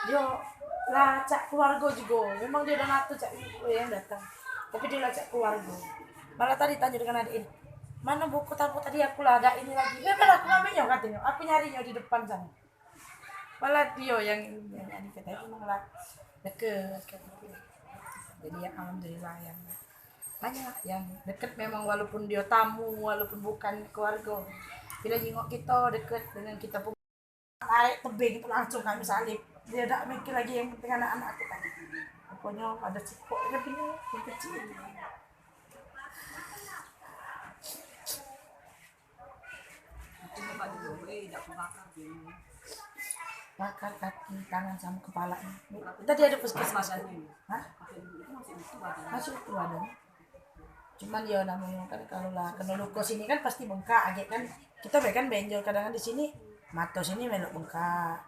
Dia lacak keluarga juga. Memang dia udah ngatur cak yang datang. Tapi dia lacak keluarga. Malah tadi tanya dengan adik ini, mana buku tamu tadi aku lah ada ini lagi. Memang aku ngambilnya katanya. Aku nyarinya di depan sana. Malah dia yang kita itu malah deket. Jadi ya alhamdulillah yang banyak yang deket memang walaupun dia tamu walaupun bukan keluarga. Bila jenguk kita deket dengan kita pun naik tebing itu langsung kami salib. Dia tak mikir lagi yang penting anak-anak kita. Pokoknya ada cukup lebihnya yang kecil. Bakar kaki, tangan sama kepalanya. Tadi ada puskesmas. Hah? Masih itu ada. Cuman ya namanya kan kalau lah kena luka sini kan pasti bengkak aja kan. Kita kan benjol kadang-kadang di sini mata sini melok bengkak.